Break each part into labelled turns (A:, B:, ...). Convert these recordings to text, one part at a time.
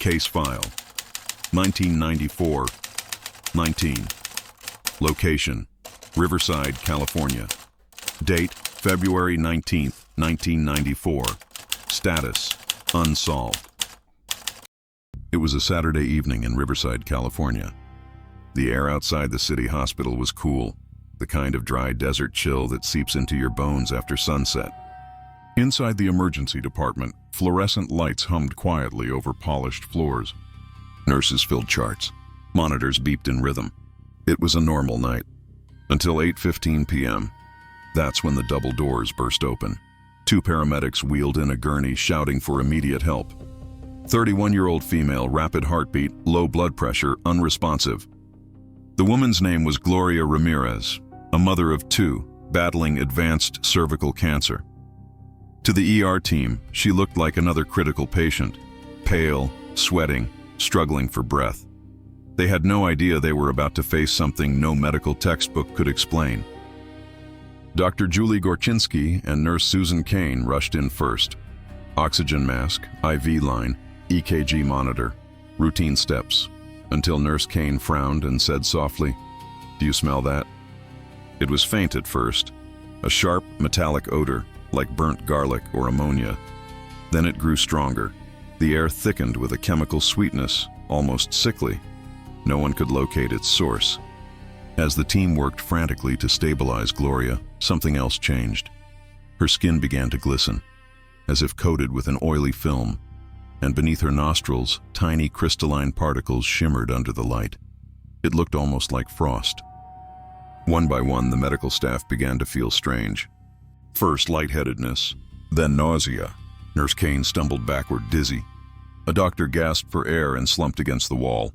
A: Case file. 1994. 19. Location. Riverside, California. Date, February 19, 1994. Status, unsolved. It was a Saturday evening in Riverside, California. The air outside the city hospital was cool, the kind of dry desert chill that seeps into your bones after sunset. Inside the emergency department, fluorescent lights hummed quietly over polished floors. Nurses filled charts. Monitors beeped in rhythm. It was a normal night. Until 8:15 p.m. That's when the double doors burst open. Two paramedics wheeled in a gurney, shouting for immediate help. 31-year-old female, rapid heartbeat, low blood pressure, unresponsive. The woman's name was Gloria Ramirez, a mother of two, battling advanced cervical cancer. To the ER team, she looked like another critical patient, pale, sweating, struggling for breath. They had no idea they were about to face something no medical textbook could explain. Dr. Julie Gorchinsky and Nurse Susan Kane rushed in first. Oxygen mask, IV line, EKG monitor, routine steps, until Nurse Kane frowned and said softly, "Do you smell that?" It was faint at first, a sharp, metallic odor, like burnt garlic or ammonia. Then it grew stronger. The air thickened with a chemical sweetness, almost sickly. No one could locate its source. As the team worked frantically to stabilize Gloria, something else changed. Her skin began to glisten, as if coated with an oily film, and beneath her nostrils, tiny crystalline particles shimmered under the light. It looked almost like frost. One by one, the medical staff began to feel strange. First lightheadedness, then nausea. Nurse Kane stumbled backward, dizzy. A doctor gasped for air and slumped against the wall.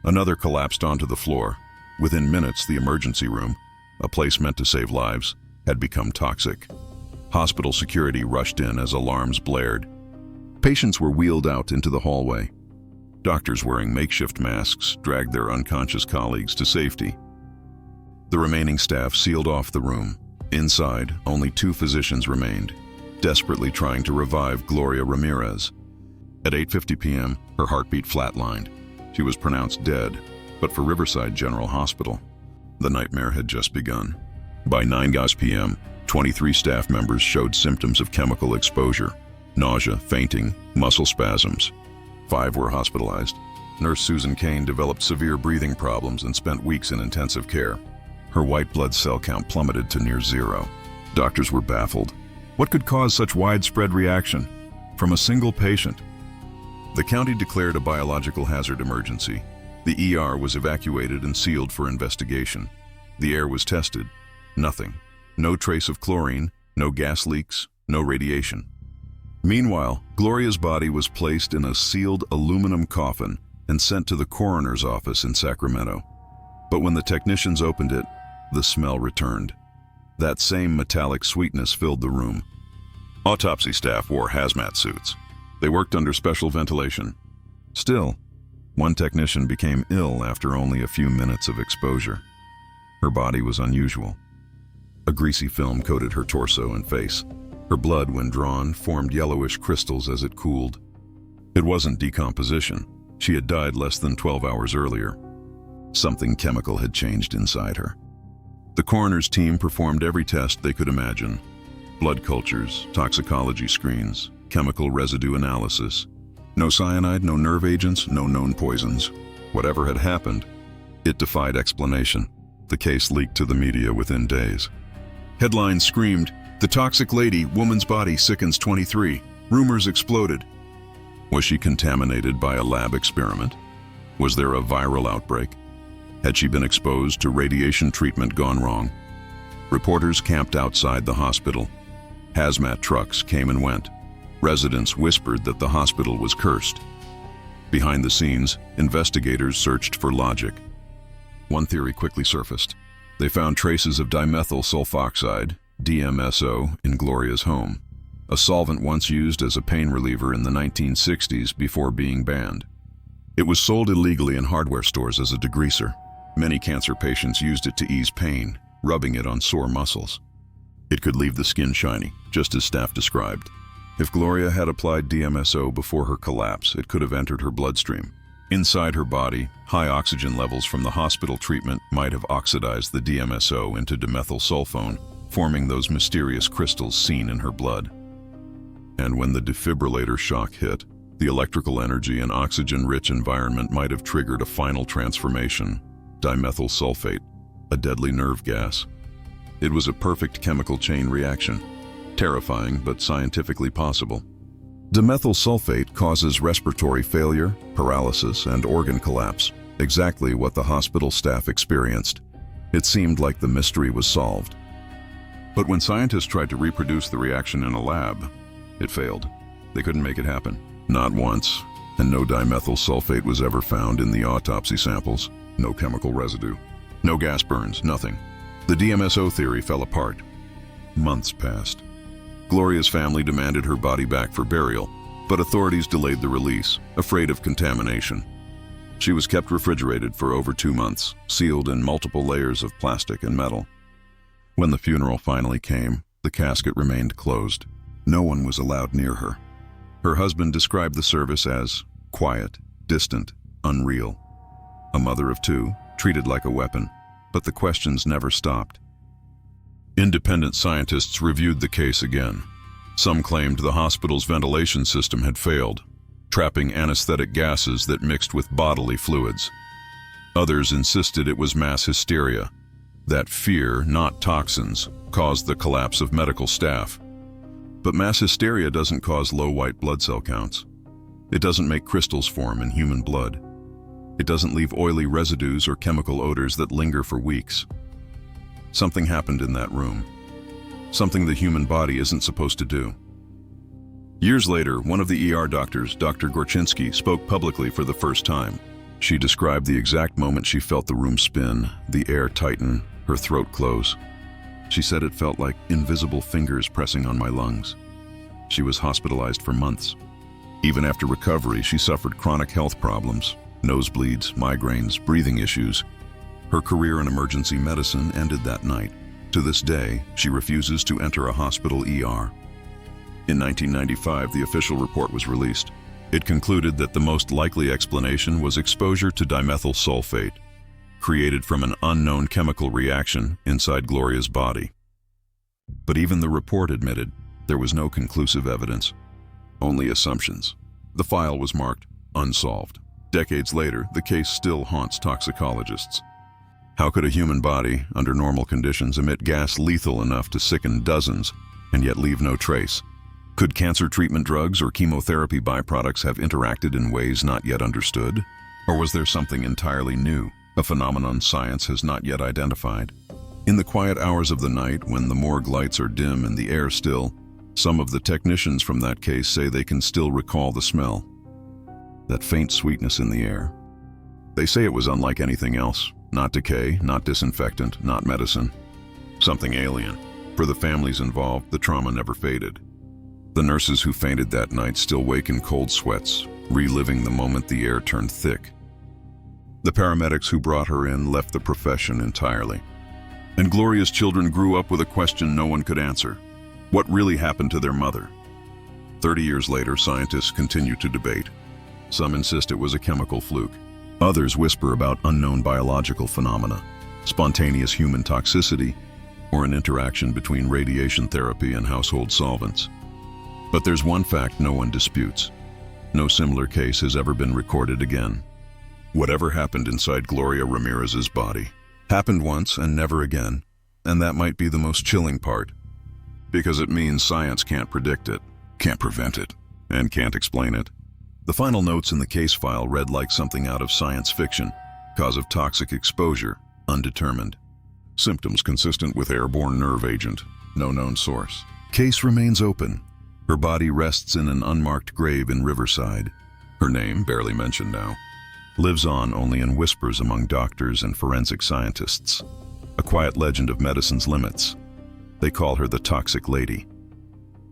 A: Another collapsed onto the floor. Within minutes, the emergency room, a place meant to save lives, had become toxic. Hospital security rushed in as alarms blared. Patients were wheeled out into the hallway. Doctors wearing makeshift masks dragged their unconscious colleagues to safety. The remaining staff sealed off the room. Inside, only two physicians remained, desperately trying to revive Gloria Ramirez. At 8:50 p.m., her heartbeat flatlined. She was pronounced dead, but for Riverside General Hospital, the nightmare had just begun. By 9 p.m., 23 staff members showed symptoms of chemical exposure: nausea, fainting, muscle spasms. 5 were hospitalized. Nurse Susan Kane developed severe breathing problems and spent weeks in intensive care. Her white blood cell count plummeted to near zero. Doctors were baffled. What could cause such widespread reaction from a single patient? The county declared a biological hazard emergency. The ER was evacuated and sealed for investigation. The air was tested. Nothing. No trace of chlorine, no gas leaks, no radiation. Meanwhile, Gloria's body was placed in a sealed aluminum coffin and sent to the coroner's office in Sacramento. But when the technicians opened it, the smell returned. That same metallic sweetness filled the room. Autopsy staff wore hazmat suits. They worked under special ventilation. Still, one technician became ill after only a few minutes of exposure. Her body was unusual. A greasy film coated her torso and face. Her blood, when drawn, formed yellowish crystals as it cooled. It wasn't decomposition. She had died less than 12 hours earlier. Something chemical had changed inside her. The coroner's team performed every test they could imagine: blood cultures, toxicology screens, chemical residue analysis. No cyanide, no nerve agents, no known poisons. Whatever had happened, it defied explanation. The case leaked to the media within days. Headlines screamed, "The toxic lady, woman's body sickens 23. Rumors exploded." Was she contaminated by a lab experiment? Was there a viral outbreak? Had she been exposed to radiation treatment gone wrong? Reporters camped outside the hospital. Hazmat trucks came and went. Residents whispered that the hospital was cursed. Behind the scenes, investigators searched for logic. One theory quickly surfaced. They found traces of dimethyl sulfoxide, DMSO, in Gloria's home, a solvent once used as a pain reliever in the 1960s before being banned. It was sold illegally in hardware stores as a degreaser. Many cancer patients used it to ease pain, rubbing it on sore muscles. It could leave the skin shiny, just as staff described. If Gloria had applied DMSO before her collapse, it could have entered her bloodstream. Inside her body, high oxygen levels from the hospital treatment might have oxidized the DMSO into dimethylsulfone, forming those mysterious crystals seen in her blood. And when the defibrillator shock hit, the electrical energy and oxygen-rich environment might have triggered a final transformation, dimethyl sulfate, a deadly nerve gas. It was a perfect chemical chain reaction, terrifying but scientifically possible. Dimethyl sulfate causes respiratory failure, paralysis, and organ collapse, exactly what the hospital staff experienced. It seemed like the mystery was solved. But when scientists tried to reproduce the reaction in a lab, it failed. They couldn't make it happen. Not once, and no dimethyl sulfate was ever found in the autopsy samples. No chemical residue. No gas burns, nothing. The DMSO theory fell apart. Months passed. Gloria's family demanded her body back for burial, but authorities delayed the release, afraid of contamination. She was kept refrigerated for over 2 months, sealed in multiple layers of plastic and metal. When the funeral finally came, the casket remained closed. No one was allowed near her. Her husband described the service as quiet, distant, unreal. A mother of 2, treated like a weapon, but the questions never stopped. Independent scientists reviewed the case again. Some claimed the hospital's ventilation system had failed, trapping anesthetic gases that mixed with bodily fluids. Others insisted it was mass hysteria, that fear, not toxins, caused the collapse of medical staff. But mass hysteria doesn't cause low white blood cell counts. It doesn't make crystals form in human blood. It doesn't leave oily residues or chemical odors that linger for weeks. Something happened in that room. Something the human body isn't supposed to do. Years later, one of the ER doctors, Dr. Gorchinsky, spoke publicly for the first time. She described the exact moment she felt the room spin, the air tighten, her throat close. She said it felt like invisible fingers pressing on my lungs. She was hospitalized for months. Even after recovery, she suffered chronic health problems, nosebleeds, migraines, breathing issues. Her career in emergency medicine ended that night. To this day, she refuses to enter a hospital ER. In 1995, the official report was released. It concluded that the most likely explanation was exposure to dimethyl sulfate, created from an unknown chemical reaction inside Gloria's body. But even the report admitted there was no conclusive evidence, only assumptions. The file was marked unsolved. Decades later, the case still haunts toxicologists. How could a human body, under normal conditions, emit gas lethal enough to sicken dozens and yet leave no trace? Could cancer treatment drugs or chemotherapy byproducts have interacted in ways not yet understood? Or was there something entirely new, a phenomenon science has not yet identified? In the quiet hours of the night, when the morgue lights are dim and the air still, some of the technicians from that case say they can still recall the smell. That faint sweetness in the air. They say it was unlike anything else. Not decay, not disinfectant, not medicine. Something alien. For the families involved, the trauma never faded. The nurses who fainted that night still wake in cold sweats, reliving the moment the air turned thick. The paramedics who brought her in left the profession entirely. And Gloria's children grew up with a question no one could answer. What really happened to their mother? 30 years later, scientists continue to debate. Some insist it was a chemical fluke. Others whisper about unknown biological phenomena, spontaneous human toxicity, or an interaction between radiation therapy and household solvents. But there's one fact no one disputes. No similar case has ever been recorded again. Whatever happened inside Gloria Ramirez's body happened once and never again, and that might be the most chilling part, because it means science can't predict it, can't prevent it, and can't explain it. The final notes in the case file read like something out of science fiction. Cause of toxic exposure, undetermined. Symptoms consistent with airborne nerve agent, no known source. Case remains open. Her body rests in an unmarked grave in Riverside. Her name, barely mentioned now, lives on only in whispers among doctors and forensic scientists. A quiet legend of medicine's limits. They call her the Toxic Lady.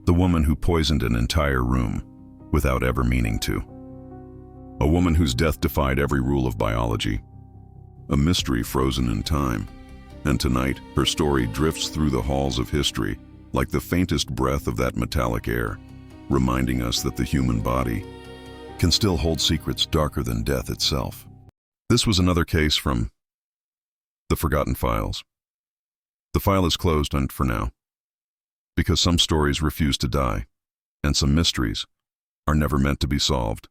A: The woman who poisoned an entire room without ever meaning to. A woman whose death defied every rule of biology. A mystery frozen in time. And tonight, her story drifts through the halls of history like the faintest breath of that metallic air. reminding us that the human body can still hold secrets darker than death itself. This was another case from the Forgotten Files. The file is closed for now, because some stories refuse to die, and some mysteries are never meant to be solved.